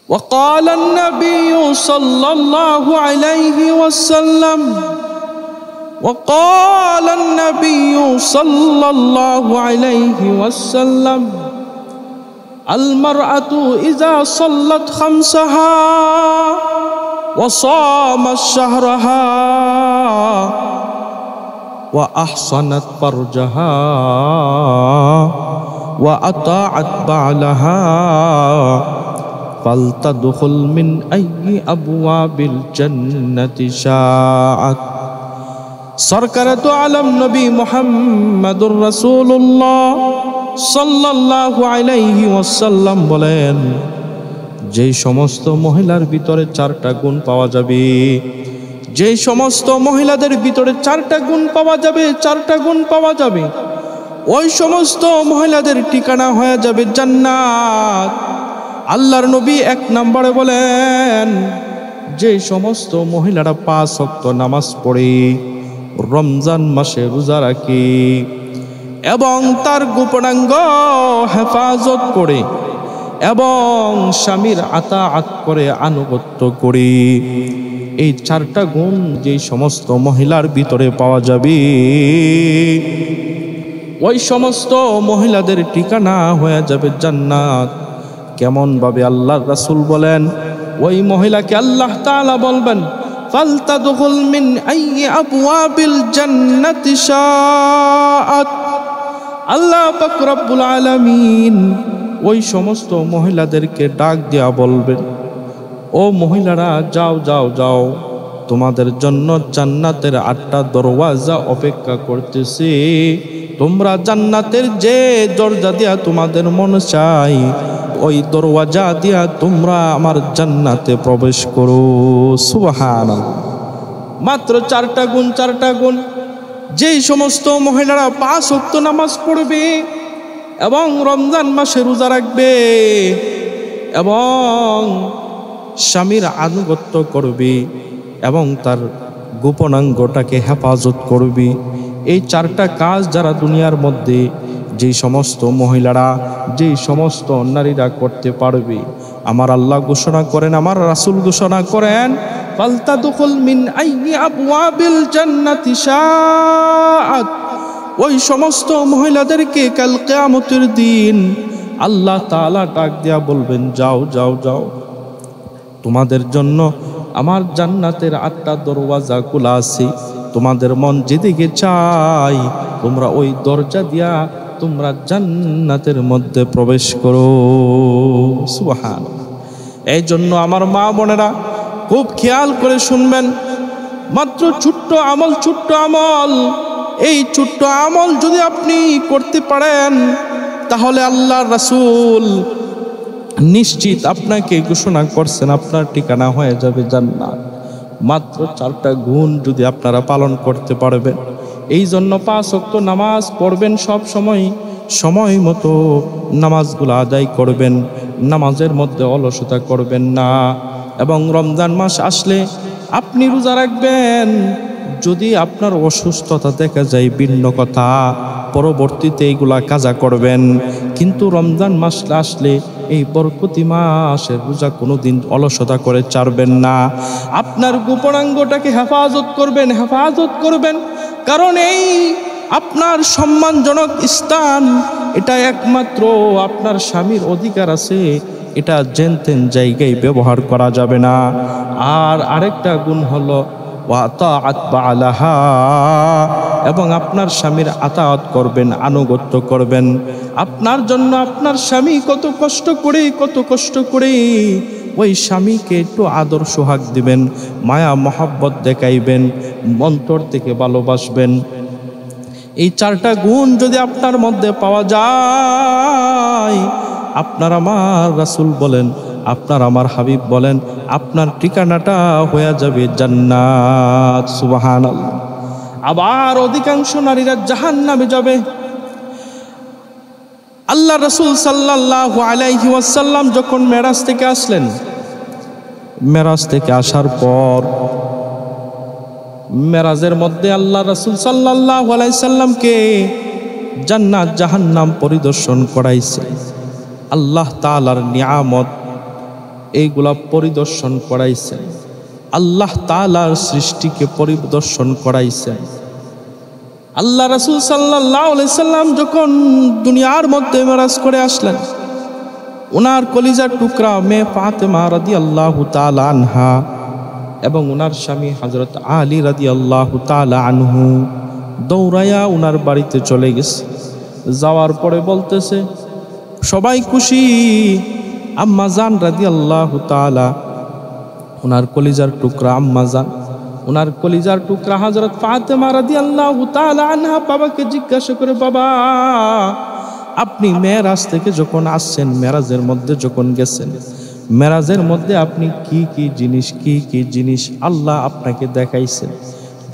وقال النبي صلى الله عليه وسلم وقال النبي صلى الله عليه وسلم المرأة إذا صلت خمسها وصامت شهرها وأحصنت فرجها وأطاعت بعلها فلتدخل من أي أبواب الجنة شاءت। সরকারে আলম নবী মুহাম্মদুর রাসূলুল্লাহ সাল্লাল্লাহু আলাইহি ওয়াসাল্লাম বলেন, যেই সমস্ত মহিলার ভিতরে চারটা গুণ পাওয়া যাবে, যেই সমস্ত মহিলাদের ভিতরে চারটা গুণ পাওয়া যাবে, ওই সমস্ত মহিলাদের ঠিকানা হয়ে যাবে জান্নাত। আল্লাহর নবী এক নম্বরে বলেন, যে সমস্ত মহিলারা 5 ওয়াক্ত নামাজ পড়ে, রমজান মাসে রোজা রাখে এবং তার গোপনাঙ্গ হেফাজত করে এবং স্বামীর আতাআত করে, আনুগত্য করে, এই চারটা গুণ যে সমস্ত মহিলার ভিতরে পাওয়া যাবে, ওই সমস্ত মহিলাদের ঠিকানা হয়ে যাবে জান্নাত। কেমন ভাবে? আল্লাহর রাসূল বলেন, ওই মহিলাকে আল্লাহ তাআলা বলবেন, ফালতাদখুল মিন আইয়ি আবওয়াবিল জান্নাতি শাআত। আল্লাহ পাক রব্বুল আলামিন ওই সমস্ত মহিলাদেরকে ডাক দিয়া বলবেন, ও মহিলারা, যাও যাও যাও, তোমাদের জন্য জান্নাতের 8টা দরওয়াজা অপেক্ষা করতেছে। তোমরা জান্নাতের যে দরজা দিয়া তোমাদের মন চাই, ওই দরওয়াজা দিয়া তোমরা আমার জান্নাতে প্রবেশ করো। সুবহানাল্লাহ। মাত্র 4টা গুণ। যেই সমস্ত মহিলারা 5 ওয়াক্ত নামাজ পড়বে এবং রমজান মাসে রোজা রাখবে এবং স্বামীর আনুগত্য করবে এবং তার গোপনাঙ্গটাকে হেফাজত করবে, এই 4টা কাজ যারা দুনিয়ার মধ্যে যে সমস্ত মহিলারা, যে সমস্ত নারীরা করতে পারবে, আমার আল্লাহ ঘোষণা করেন, আমার রাসূল ঘোষণা করেন, ফালতাদখুল মিন আইয়ি আবওয়াবিল জান্নাতি শাআত। ওই সমস্ত মহিলাদেরকে কাল কিয়ামতের দিন আল্লাহ তাআলা ডাক দিয়া বলবেন, যাও যাও যাও, তোমাদের জন্য আমার জান্নাতের 8টা দরওয়াজা খোলা আছে। তোমাদের মন যেদিকে চাই, তোমরা ওই দরজা দিয়া তোমরা জান্নাতের মধ্যে প্রবেশ করো। সুবহানাল্লাহ। এই জন্য আমার মা বোনেরা খুব খেয়াল করে শুনবেন, মাত্র ছোট্ট আমল, এই ছোট্ট আমল যদি আপনি করতে পারেন, তাহলে আল্লাহর রাসূল নিশ্চিত আপনাকে ঘোষণা করছেন, আপনার ঠিকানা হয়ে যাবে জান্নাত। মাত্র 4টা গুণ যদি আপনারা পালন করতে পারবেন। এই জন্য 5 ওয়াক্ত নামাজ পড়বেন, সব সময় মতো নামাজগুলো আদায় করবেন, নামাজের মধ্যে অলসতা করবেন না। এবং রমজান মাস আসলে আপনি রোজা রাখবেন। যদি আপনার অসুস্থতা দেখা যায় ভিন্ন কথা, পরবর্তীতে এইগুলা কাজা করবেন, কিন্তু রমজান মাস আসলে এই বরকতি মাসের রোজা কোনোদিন অলসতা করে ছাড়বেন না। আপনার গোপনাঙ্গটাকে হেফাজত করবেন, কারণ এই আপনার সম্মানজনক স্থান, এটা একমাত্র আপনার স্বামীর অধিকার আছে, এটা যেন জায়গায় ব্যবহার করা যাবে না। আর আরেকটা গুণ হলো ওয়াতাআত বালাহা, এবং আপনার স্বামীর আতাআত করবেন, আনুগত্য করবেন। আপনার জন্য আপনার স্বামী কত কষ্ট করে ওই স্বামীকে একটু আদর সোহাগ দিবেন, মায়া মহব্বত দেখাইবেন, অন্তর থেকে ভালোবাসবেন। এই 4টা গুণ যদি আপনার মধ্যে পাওয়া যায়, আপনার আমার রাসূল বলেন, আপনার আমার হাবিব বলেন, আপনার ঠিকানাটা হয়ে যাবে জান্নাত। সুবহানাল্লাহ। আবার অধিকাংশ নারীরা জাহান্নামে যাবে। আল্লাহ রাসূল সাল্লাল্লাহু আলাইহি ওয়াসাল্লাম যখন মেরাজ থেকে আসলেন, মেরাজ থেকে আসার পর মেরাজের মধ্যে আল্লাহ রাসূল সাল্লাল্লাহু আলাইহি সাল্লামকে জান্নাত জাহান্নাম পরিদর্শন করাইছে। আল্লাহ তাআলার নিয়ামত এইগুলা পরিদর্শন করাইছেন, আল্লাহ তাআলার সৃষ্টিকে পরিদর্শন করাইছেন। আল্লাহ রাসূল সাল্লাল্লাহু আলাইহি সাল্লাম যখন দুনিয়ার মধ্যে মেরাজ করে আসলেন, ওনার কলিজার টুকরা মেয়ে ফাতেমা রাদিয়াল্লাহু তাআলা আনহা এবং ওনার স্বামী হযরত আলী রাদিয়াল্লাহু তাআলা আনহু দৌড়াইয়া ওনার বাড়িতে চলে গেছে। যাওয়ার পরে বলতেছে সবাই খুশি, আম্মা জান রাদিয়াল্লাহু তাআলা, ওনার কলিজার টুকরা আম্মা জান, ওনার কলিজার টুকরা হযরত ফাতেমা রাদিয়াল্লাহু তাআলা আনহা বাবাকে জিজ্ঞাসা করে, বাবা আপনি মেরাজ থেকে যখন আসছেন, মেরাজের মধ্যে যখন গেছেন, মেরাজের মধ্যে আপনি কি কি জিনিস আল্লাহ আপনাকে দেখাইছেন,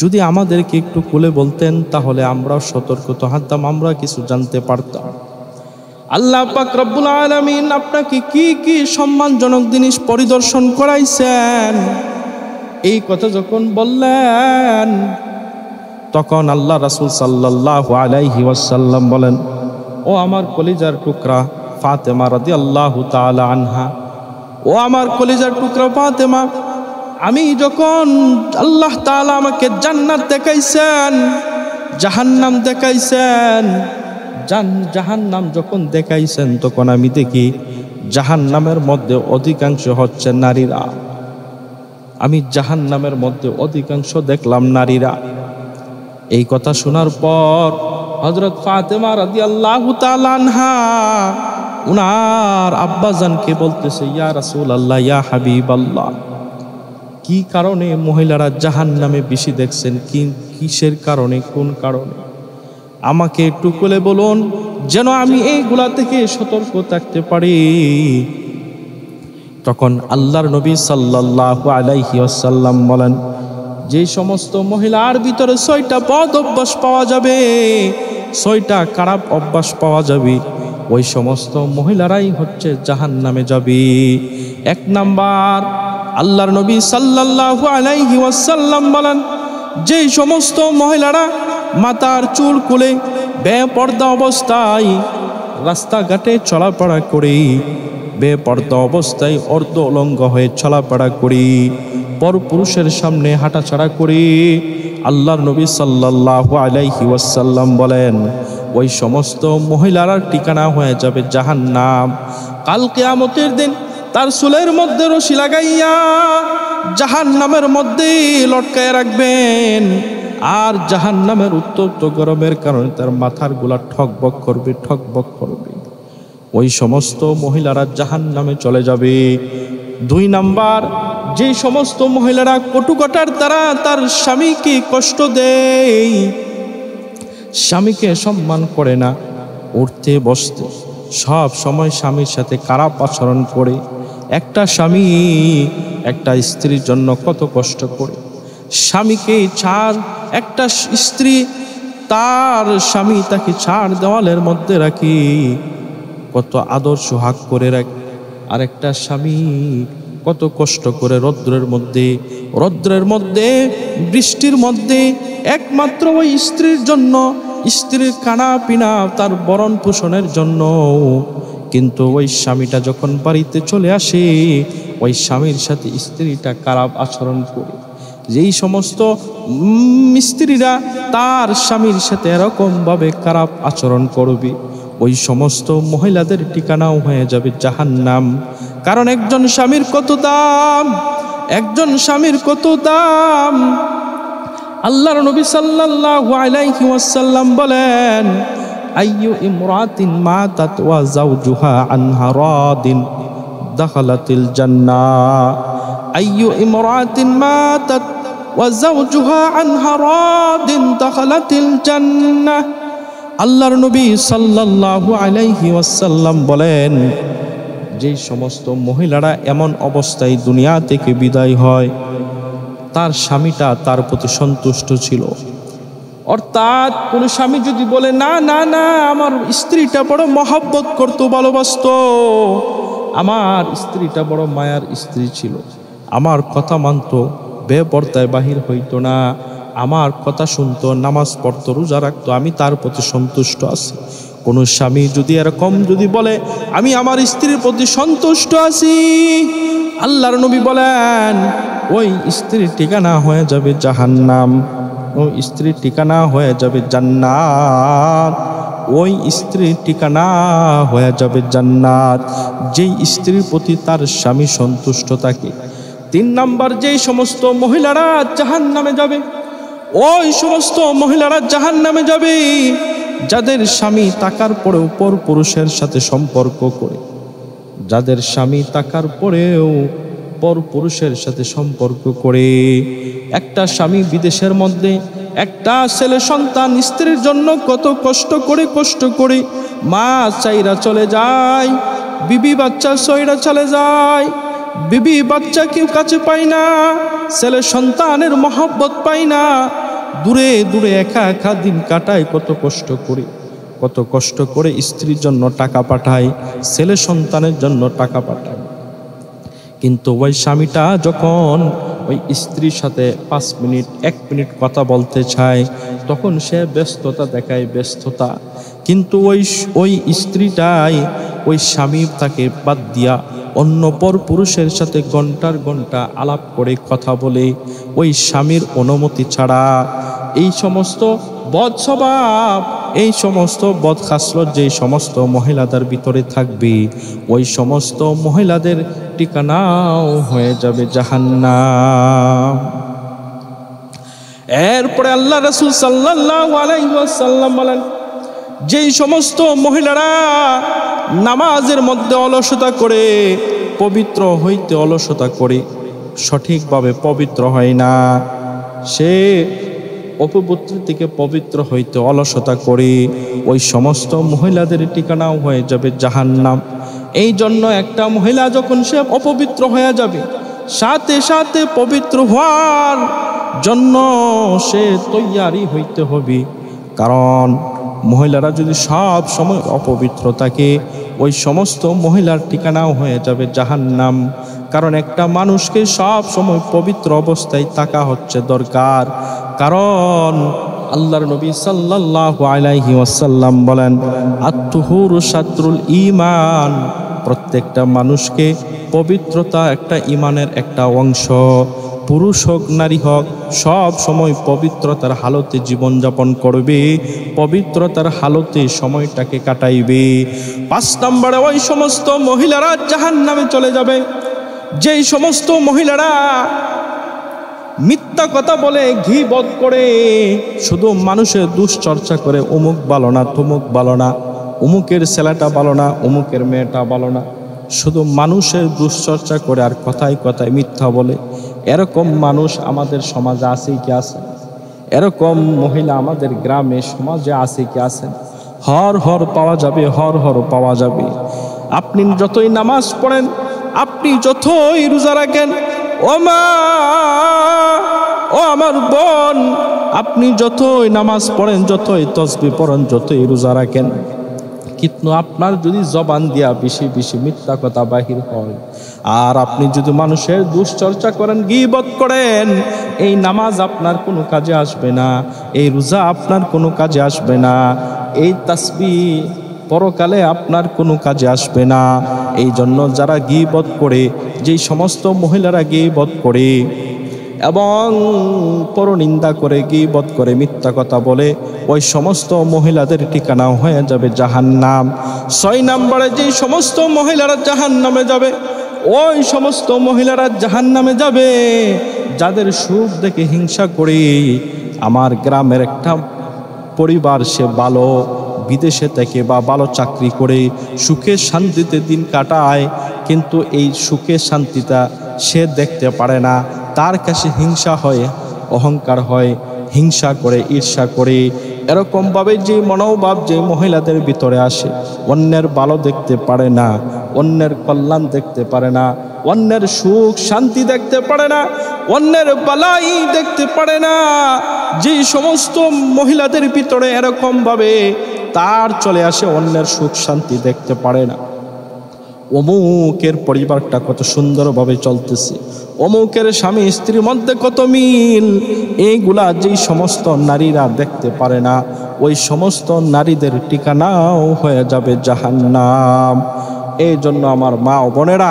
যদি আমাদেরকে একটু খুলে বলতেন তাহলে আমরাও সতর্ক হতাম, আমরা কিছু জানতে পারতাম। আল্লাহ পাক রব্বুল আলামিন আপনাকে কি সম্মানজনক জিনিস পরিদর্শন করাইছেন, এই কথা যখন বললেন, তখন আল্লাহ রাসূল সাল্লাল্লাহু আলাইহি ওয়াসাল্লাম বলেন, ও আমার কলিজার টুকরা ফাতেমা রাদিয়াল্লাহু তাআলা আনহা, ও আমার কলিজার টুকরা ফাতেমা, আমি যখন আল্লাহ তাআলা আমাকে জান্নাত দেখাইছেন, জাহান্নাম দেখাইছেন, জাহান্নাম যখন দেখাইছেন, তখন আমি দেখি জাহান্নামের মধ্যে অধিকাংশ হচ্ছে নারীরা। আমি জাহান্নামের মধ্যে অধিকাংশ দেখলাম নারীরা। এই কথা শোনার পর হযরত ফাতেমা রাদিয়াল্লাহু তাআলা আনহা উনার আব্বাজানকে বলতেছে, ইয়া রাসূলুল্লাহ, ইয়া হাবিবাল্লাহ, কি কারণে মহিলারা জাহান্নামে বেশি দেখছেন, কিসের কারণে, কোন কারণে আমাকে একটু খুলে বলুন, যেন আমি এইগুলা থেকে সতর্ক থাকতে পারি। তখন আল্লাহর নবী সাল্লাল্লাহু আলাইহি ওয়াসাল্লাম বলেন, যে সমস্ত মহিলার ভিতরে 6টা বদ অভ্যাস পাওয়া যাবে, 6টা খারাপ অভ্যাস পাওয়া যাবে, ওই সমস্ত মহিলারাই হচ্ছে জাহান্নামে যাবে। 1 নাম্বার, আল্লাহর নবী সাল্লাল্লাহু আলাইহি ওয়াসাল্লাম বলেন, যে সমস্ত মহিলারা মাথার চুল খুলে বেপর্দা অবস্থায় রাস্তাঘাটে চলাফেরা করে, বেপর্দা অবস্থায় অর্ধ উলঙ্গ হয়ে চলাফেরা করে, পরপুরুষের সামনে হাঁটাচলা করে, আল্লাহর নবী সাল্লাল্লাহু আলাইহি ওয়াসাল্লাম বলেন, ওই সমস্ত মহিলার ঠিকানা হয়ে যাবে জাহান্নাম। কাল কিয়ামতের দিন তার চুলের মধ্যে রশি লাগাইয়া জাহান্নামের মধ্যে লটকায় রাখবেন, আর জাহান্নামের উত্তপ্ত গরমের কারণে তার মাথার গুলা ঠকবক করবে। ওই সমস্ত মহিলারা জাহান্নামে চলে যাবে। 2 নাম্বার, যে সমস্ত মহিলারা কটুকটার দ্বারা তার স্বামীকে কষ্ট দেয়, স্বামীকে সম্মান করে না, উঠতে বসতে সব সময় স্বামীর সাথে খারাপ আচরণ করে। একটা স্বামী একটা স্ত্রীর জন্য কত কষ্ট করে, স্বামীকে ছাড়, একটা স্ত্রী তার স্বামী তাকে ছাড় দেওয়ালের মধ্যে রাখি, কত আদর সোহাগ করে রাখে। আর একটা স্বামী কত কষ্ট করে রৌদ্রের মধ্যে বৃষ্টির মধ্যে একমাত্র ওই স্ত্রীর জন্য, স্ত্রীর খানা পিনা তার বরণ পোষণের জন্য। কিন্তু ওই স্বামীটা যখন বাড়িতে চলে আসে, ওই স্বামীর সাথে স্ত্রীটা খারাপ আচরণ করে। যেই সমস্ত স্ত্রীরা তার স্বামীর সাথে এরকম ভাবে খারাপ আচরণ করবে, ওই সমস্ত মহিলাদের ঠিকানাও হয়ে যাবে জাহান্নাম। কারণ একজন স্বামীর কত দাম, আল্লাহর নবী সাল্লাল্লাহু আলাইহি ওয়াসাল্লাম বলেন, আইয়ু ইমরাতিন মাতাত ওয়া যাওজুহা আনহা রাদিন দাখালাতিল জান্নাহ, আইয়ু ইমরাতিন মাতাত ওয়া যাওজুহা আনহা রাদিন দাখালাতিল জান্নাহ। আল্লাহর নবী সাল্লাল্লাহু আলাইহি ওয়াসাল্লাম বলেন, যে সমস্ত মহিলারা এমন অবস্থায় দুনিয়া থেকে বিদায় হয়, তার স্বামীটা তার প্রতি সন্তুষ্ট ছিল। অর্থাৎ কোন স্বামী যদি বলে, না না না, আমার স্ত্রীটা বড় মহব্বত করতো, ভালোবাসতো, আমার স্ত্রীটা বড় মায়ার স্ত্রী ছিল, আমার কথা মানতো, বেপরদায় বাহির হইতো না, আমার কথা শুনতো, নামাজ পড়তো, রোজা রাখতো, আমি তার প্রতি সন্তুষ্ট আছি, কোনো স্বামী যদি এরকম যদি বলে আমি আমার স্ত্রীর প্রতি সন্তুষ্ট আছি, আল্লাহর নবী বলেন ওই স্ত্রীর ঠিকানা হয়ে যাবে জাহান্নাম, ওই স্ত্রীর ঠিকানা হয়ে যাবে জান্নাত, ওই স্ত্রীর ঠিকানা হয়ে যাবে জান্নাত, যেই স্ত্রীর প্রতি তার স্বামী সন্তুষ্ট থাকে। 3 নাম্বার, যেই সমস্ত মহিলারা জাহান্নামে যাবে, ওই সমস্ত মহিলারা জাহান্নামে যাবে যাদের স্বামী টাকার পরেও পর পুরুষের সাথে সম্পর্ক করে, যাদের স্বামী টাকার পরেও পর পুরুষের সাথে সম্পর্ক করে। একটা স্বামী বিদেশের মধ্যে একটা ছেলে সন্তান স্ত্রীর জন্য কত কষ্ট করে মা চাইরা চলে যায়, বিবি বাচ্চা সইরা চলে যায়, বিবি বাচ্চা কেউ কাছে পায় না, ছেলে সন্তানের মহব্বত পায় না, দূরে দূরে একা একা দিন কাটায়, কত কষ্ট করে স্ত্রীর জন্য টাকা পাঠায়, ছেলে সন্তানের জন্য টাকা পাঠায়। কিন্তু ওই স্বামীটা যখন ওই স্ত্রীর সাথে 5 মিনিট 1 মিনিট কথা বলতে চায়, তখন সে ব্যস্ততা দেখায়, ব্যস্ততা। কিন্তু ওই স্ত্রীটাই ওই স্বামী তাকে বাদ দিয়া অন্য পর পুরুষের সাথে ঘন্টার ঘন্টা আলাপ করে কথা বলে, ওই স্বামীর অনুমতি ছাড়া। এই সমস্ত বদ স্বভাব, এই সমস্ত বদ খাসলত যে সমস্ত মহিলাদের ভিতরে থাকবে, ওই সমস্ত মহিলাদের ঠিকানাও হয়ে যাবে জাহান্নাম। এরপরে আল্লাহ রাসূল সাল্লাল্লাহু আলাইহি ওয়াসাল্লাম বলেন, যেই সমস্ত মহিলারা নামাজের মধ্যে অলসতা করে, পবিত্র হইতে অলসতা করে, সঠিকভাবে পবিত্র হয় না, সে অপবিত্র থেকে পবিত্র হইতে অলসতা করে, ওই সমস্ত মহিলাদের ঠিকানাও হয়ে যাবে জাহান্নাম। এই জন্য একটা মহিলা যখন সে অপবিত্র হয়ে যাবে, সাথে সাথে পবিত্র হওয়ার জন্য সে তৈয়ারি হইতে হবে। কারণ মহিলারা যদি সব সময় অপবিত্র থাকে, ওই সমস্ত মহিলার ঠিকানাও হয়ে যাবে জাহান্নাম। কারণ একটা মানুষকে সব সময় পবিত্র অবস্থায় থাকা হচ্ছে দরকার। কারণ আল্লাহর নবী সাল্লাল্লাহু আলাইহি ওয়াসাল্লাম বলেন, আত-তুহুরু শাতরুল ঈমান, প্রত্যেকটা মানুষকে পবিত্রতা একটা ঈমানের একটা অংশ। পুরুষ হোক নারী হোক, সব সময় পবিত্রতার হালতে জীবনযাপন করবে, পবিত্রতার হালতে সময়টাকে কাটাইবে। 5 নম্বরে, ওই সমস্ত মহিলারা জাহান্নামে চলে যাবে যেই সমস্ত মহিলারা মিথ্যা কথা বলে, গীবত করে, শুধু মানুষের দুশ্চর্চা করে, অমুক ভালো না, তমুক ভালো না, অমুকের ছেলেটা ভালো না, অমুকের মেয়েটা ভালো না, শুধু মানুষের দুশ্চর্চা করে আর কথায় কথায় মিথ্যা বলে। এরকম মানুষ আমাদের সমাজে আছে কি আছে? এরকম মহিলা আমাদের গ্রামে সমাজে আছে কি আছেন? হর হর পাওয়া যাবে, হর হর পাওয়া যাবে। আপনি যতই নামাজ পড়েন, আপনি যতই রোজা রাখেন, ও মা, ও আমার বোন, আপনি যতই নামাজ পড়েন, যতই তসবিহ পড়েন, যতই রোজা রাখেন, কিন্তু আপনার যদি জবান দিয়া বেশি বেশি মিথ্যা কথা বাহির হয়, আর আপনি যদি মানুষের দুশ্চর্চা করেন, গীবত করেন, এই নামাজ আপনার কোনো কাজে আসবে না, এই রোজা আপনার কোনো কাজে আসবে না, এই তাসবিহ পরকালে আপনার কোনো কাজে আসবে না। এই জন্য যারা গীবত করে, যেই সমস্ত মহিলারা গীবত করে এবং পরনিন্দা করে, গীবত করে, মিথ্যা কথা বলে, ওই সমস্ত মহিলাদের ঠিকানাও হয়ে যাবে জাহান্নাম। 6 নম্বরে, যেই সমস্ত মহিলারা জাহান্নামে যাবে, ওই সমস্ত মহিলারা জাহান্নামে যাবে যাদের সুখ দেখে হিংসা করে। আমার গ্রামের একটা পরিবার, সে ভালো বিদেশে থেকে বা ভালো চাকরি করে সুখে শান্তিতে দিন কাটায়, কিন্তু এই সুখে শান্তিটা সে দেখতে পারে না, তার কাছে হিংসা হয়, অহংকার হয়, হিংসা করে, ঈর্ষা করে। এরকমভাবে যে মনোভাব যে মহিলাদের ভিতরে আসে, অন্যের ভালো দেখতে পারে না, অন্যের কল্যাণ দেখতে পারে না, অন্যের সুখ শান্তি দেখতে পারে না, অন্যের বালাই দেখতে পারে না, যে সমস্ত মহিলাদের ভিতরে এরকমভাবে তার চলে আসে, অন্যের সুখ শান্তি দেখতে পারে না। অমুকের পরিবারটা কত সুন্দরভাবে চলতেছে, অমুকের স্বামী স্ত্রীর মধ্যে কত মিল, এইগুলা যেই সমস্ত নারীরা দেখতে পারে না, ওই সমস্ত নারীদের ঠিকানাও হয়ে যাবে জাহান্নাম। এই জন্য আমার মা ও বোনেরা,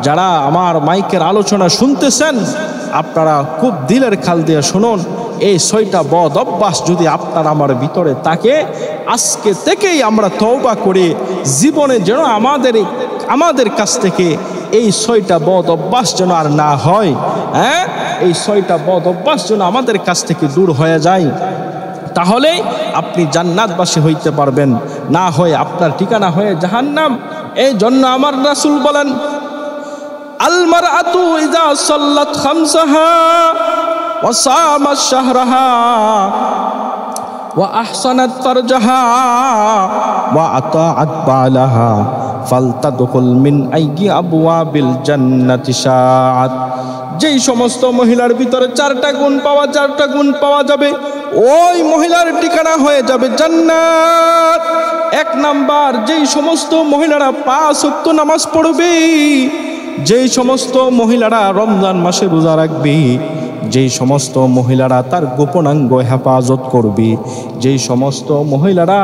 যারা আমার মাইকের আলোচনা শুনতেছেন, আপনারা খুব দিলের খাল দিয়ে শুনুন। এই 6টা বদ অভ্যাস যদি আপনার আমার ভিতরে থাকে, আজকে থেকেই আমরা তওবা করি, জীবনে যেন আমাদের কাছ থেকে এই 6টা বদ অভ্যাস যেন আর না হয়। হ্যাঁ, এই 6টা বদ অভ্যাস যেন আমাদের কাছ থেকে দূর হয়ে যায়, তাহলেই আপনি জান্নাতবাসী হইতে পারবেন, না হয় আপনার ঠিকানা হয়ে জাহান্নাম। এই জন্য আমার রাসূল বলেন, আল মারআতু ইযা সাল্লাত খামসাহা ওয়া সামাত শাহরাহা ওয়া আহসানাত ফারজাহা ওয়া আতাআত বালাহা ফালতাদখুল মিন আইয়ি আবওয়াবিল জান্নাতি শাআত। যেই সমস্ত মহিলার ভিতরে 4টা গুণ পাওয়া যাবে, ওই মহিলার ঠিকানা হয়ে যাবে জান্নাত। 1 নাম্বার, যেই সমস্ত মহিলারা 5 ওয়াক্ত নামাজ পড়বে, যেই সমস্ত মহিলারা রমজান মাসে রোজা রাখবে, যেই সমস্ত মহিলারা তার গোপনাঙ্গ হেফাজত করবে, যেই সমস্ত মহিলারা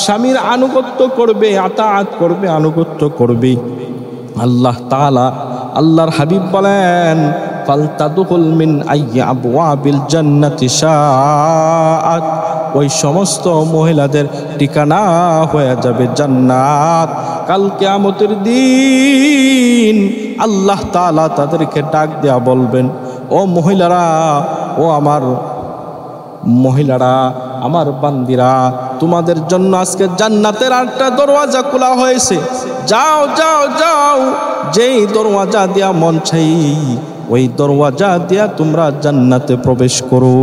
স্বামীর আনুগত্য করবে, আনুগত্য করবে, আল্লাহ তাআলা, আল্লাহর হাবিব বলেন, ফালতাদখুল মিন আইয়ি আবওয়াবিল জান্নাতি শাআত। ওই সমস্ত মহিলাদের ঠিকানা হয়ে যাবে জান্নাত। কাল কিয়ামতের দিন আল্লাহ তাআলা তাদেরকে ডাক দেয়া বলবেন, ও মহিলারা, ও আমার মহিলারা, আমার বান্দিরা, তোমাদের জন্য আজকে জান্নাতের 8টা দরওয়াজা খোলা হয়েছে। যাও যাও যাও, যেই দরওয়াজা দিয়া মন চাই ওই দরওয়াজা দিয়া তোমরা জান্নাতে প্রবেশ করো।